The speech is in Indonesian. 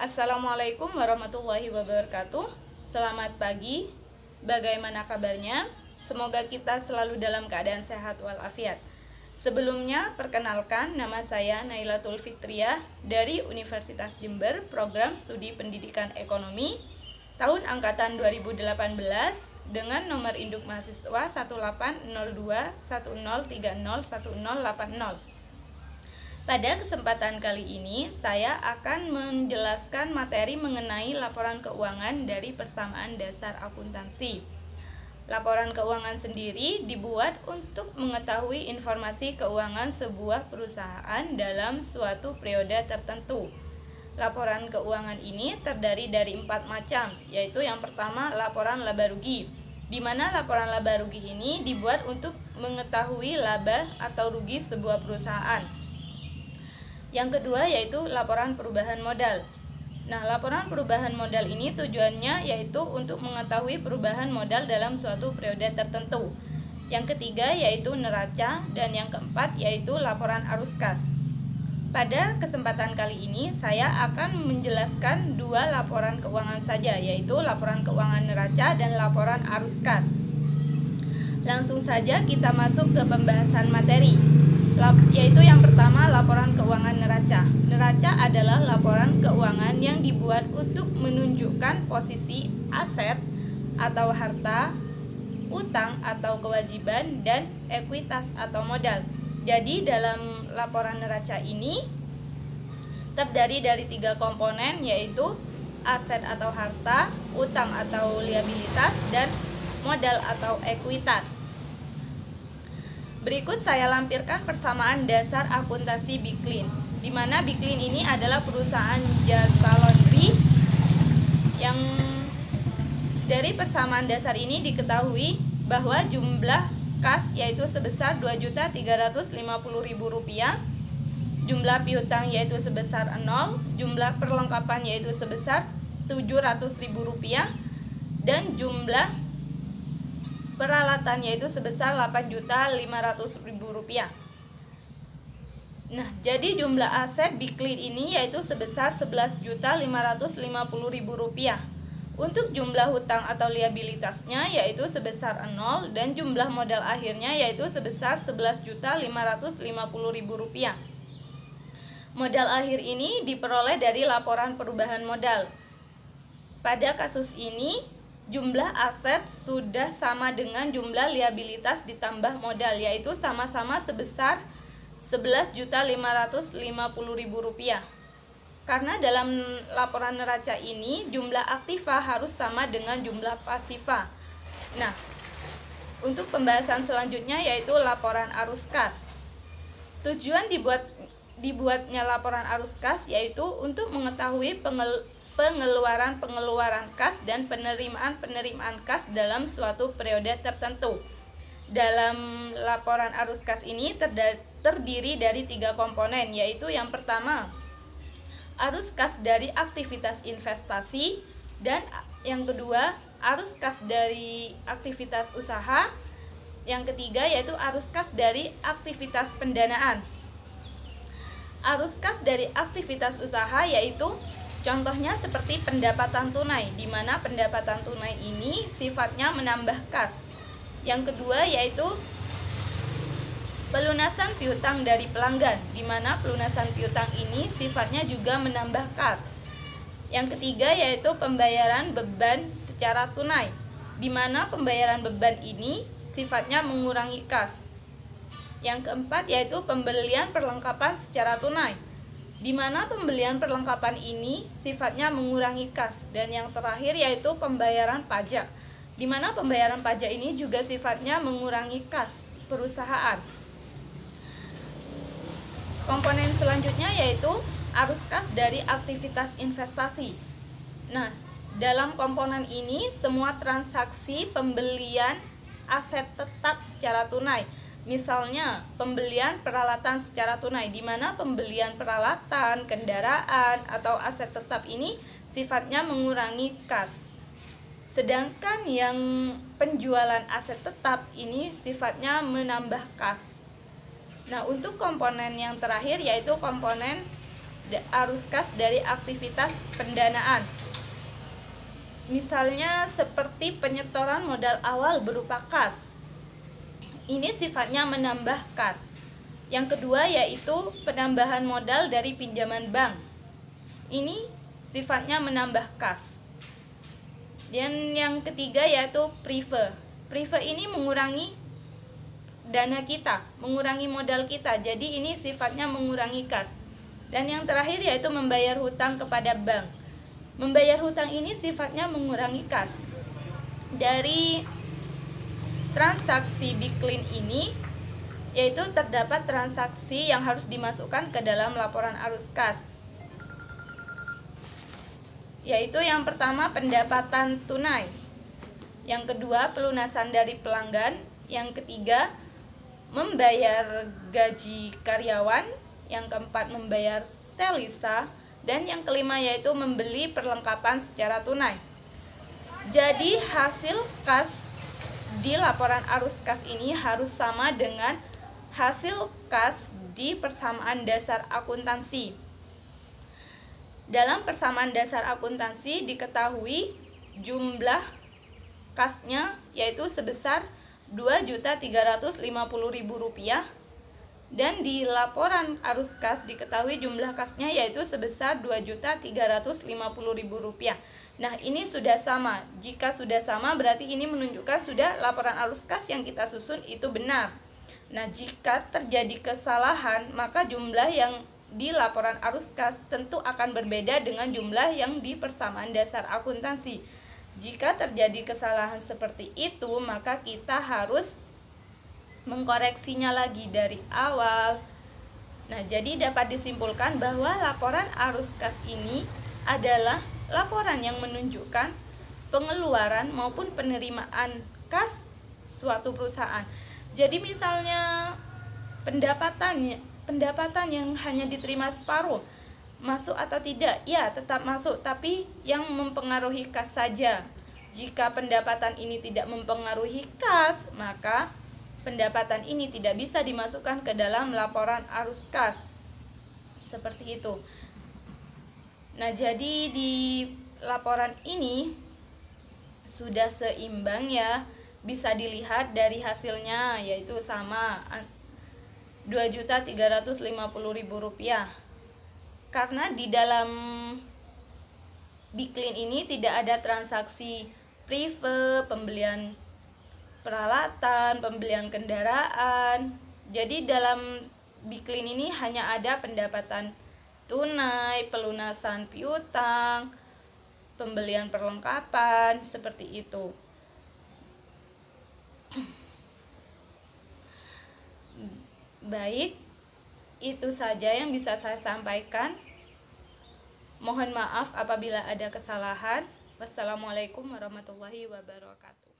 Assalamualaikum warahmatullahi wabarakatuh. Selamat pagi. Bagaimana kabarnya? Semoga kita selalu dalam keadaan sehat walafiat. Sebelumnya, perkenalkan, nama saya Nailatul Fitriah dari Universitas Jember, Program Studi Pendidikan Ekonomi, tahun angkatan 2018 dengan nomor induk mahasiswa 180210301080. Pada kesempatan kali ini, saya akan menjelaskan materi mengenai laporan keuangan dari persamaan dasar akuntansi. Laporan keuangan sendiri dibuat untuk mengetahui informasi keuangan sebuah perusahaan dalam suatu periode tertentu. Laporan keuangan ini terdiri dari 4 macam, yaitu yang pertama laporan laba rugi, di mana laporan laba rugi ini dibuat untuk mengetahui laba atau rugi sebuah perusahaan. Yang kedua yaitu laporan perubahan modal. Nah, laporan perubahan modal ini tujuannya yaitu untuk mengetahui perubahan modal dalam suatu periode tertentu. Yang ketiga yaitu neraca, dan yang keempat yaitu laporan arus kas. Pada kesempatan kali ini saya akan menjelaskan 2 laporan keuangan saja, yaitu laporan keuangan neraca dan laporan arus kas. Langsung saja kita masuk ke pembahasan materi, yaitu yang pertama laporan keuangan neraca. Neraca adalah laporan keuangan yang dibuat untuk menunjukkan posisi aset atau harta, utang atau kewajiban, dan ekuitas atau modal. Jadi dalam laporan neraca ini terdiri dari 3 komponen, yaitu aset atau harta, utang atau liabilitas, dan modal atau ekuitas. Berikut saya lampirkan persamaan dasar akuntansi Biklin, di mana Biklin ini adalah perusahaan jasa laundry yang dari persamaan dasar ini diketahui bahwa jumlah kas yaitu sebesar Rp2.350.000, jumlah piutang yaitu sebesar 0, jumlah perlengkapan yaitu sebesar Rp700.000, dan jumlah peralatan yaitu sebesar Rp8.500.000. Nah, jadi jumlah aset Biklin ini yaitu sebesar Rp11.550.000. Untuk jumlah hutang atau liabilitasnya yaitu sebesar 0, dan jumlah modal akhirnya yaitu sebesar Rp11.550.000. Modal akhir ini diperoleh dari laporan perubahan modal. Pada kasus ini, jumlah aset sudah sama dengan jumlah liabilitas ditambah modal, yaitu sama-sama sebesar Rp11.550.000. Karena dalam laporan neraca ini jumlah aktiva harus sama dengan jumlah pasiva. Nah, untuk pembahasan selanjutnya yaitu laporan arus kas. Tujuan dibuatnya laporan arus kas yaitu untuk mengetahui pengeluaran kas dan penerimaan kas dalam suatu periode tertentu. Dalam laporan arus kas ini terdiri dari 3 komponen, yaitu yang pertama arus kas dari aktivitas investasi, dan yang kedua arus kas dari aktivitas usaha, yang ketiga yaitu arus kas dari aktivitas pendanaan. Arus kas dari aktivitas usaha yaitu contohnya seperti pendapatan tunai, di mana pendapatan tunai ini sifatnya menambah kas. Yang kedua yaitu pelunasan piutang dari pelanggan, di mana pelunasan piutang ini sifatnya juga menambah kas. Yang ketiga yaitu pembayaran beban secara tunai, di mana pembayaran beban ini sifatnya mengurangi kas. Yang keempat yaitu pembelian perlengkapan secara tunai, di mana pembelian perlengkapan ini sifatnya mengurangi kas. Dan yang terakhir yaitu pembayaran pajak, di mana pembayaran pajak ini juga sifatnya mengurangi kas perusahaan. Komponen selanjutnya yaitu arus kas dari aktivitas investasi. Nah, dalam komponen ini semua transaksi pembelian aset tetap secara tunai. Misalnya pembelian peralatan secara tunai, di mana pembelian peralatan, kendaraan, atau aset tetap ini sifatnya mengurangi kas. Sedangkan yang penjualan aset tetap ini sifatnya menambah kas. Nah, untuk komponen yang terakhir yaitu komponen arus kas dari aktivitas pendanaan. Misalnya seperti penyetoran modal awal berupa kas. Ini sifatnya menambah kas. Yang kedua yaitu penambahan modal dari pinjaman bank. Ini sifatnya menambah kas. Dan yang ketiga yaitu prive. Prive ini mengurangi dana kita, mengurangi modal kita. Jadi ini sifatnya mengurangi kas. Dan yang terakhir yaitu membayar hutang kepada bank. Membayar hutang ini sifatnya mengurangi kas. Dari transaksi Biklin ini yaitu terdapat transaksi yang harus dimasukkan ke dalam laporan arus kas. Yaitu yang pertama pendapatan tunai, yang kedua pelunasan dari pelanggan, yang ketiga membayar gaji karyawan, yang keempat membayar telisa, dan yang kelima yaitu membeli perlengkapan secara tunai. Jadi hasil kas di laporan arus kas ini harus sama dengan hasil kas di persamaan dasar akuntansi. Dalam persamaan dasar akuntansi diketahui jumlah kasnya yaitu sebesar Rp2.350.000 dan di laporan arus kas diketahui jumlah kasnya yaitu sebesar Rp2.350.000. Nah, ini sudah sama. Jika sudah sama berarti ini menunjukkan sudah laporan arus kas yang kita susun itu benar. Nah, jika terjadi kesalahan maka jumlah yang di laporan arus kas tentu akan berbeda dengan jumlah yang di persamaan dasar akuntansi. Jika terjadi kesalahan seperti itu maka kita harus mengkoreksinya lagi dari awal. Nah, jadi dapat disimpulkan bahwa laporan arus kas ini adalah laporan yang menunjukkan pengeluaran maupun penerimaan kas suatu perusahaan. Jadi misalnya pendapatan yang hanya diterima separuh, masuk atau tidak? Ya, tetap masuk, tapi yang mempengaruhi kas saja. Jika pendapatan ini tidak mempengaruhi kas, maka pendapatan ini tidak bisa dimasukkan ke dalam laporan arus kas. Seperti itu. Nah, jadi di laporan ini sudah seimbang ya. Bisa dilihat dari hasilnya yaitu sama Rp2.350.000. Karena di dalam Biklin ini tidak ada transaksi prive, pembelian peralatan, pembelian kendaraan. Jadi dalam Biklin ini hanya ada pendapatan tunai, pelunasan piutang, pembelian perlengkapan, seperti itu. Baik, itu saja yang bisa saya sampaikan. Mohon maaf apabila ada kesalahan. Wassalamualaikum warahmatullahi wabarakatuh.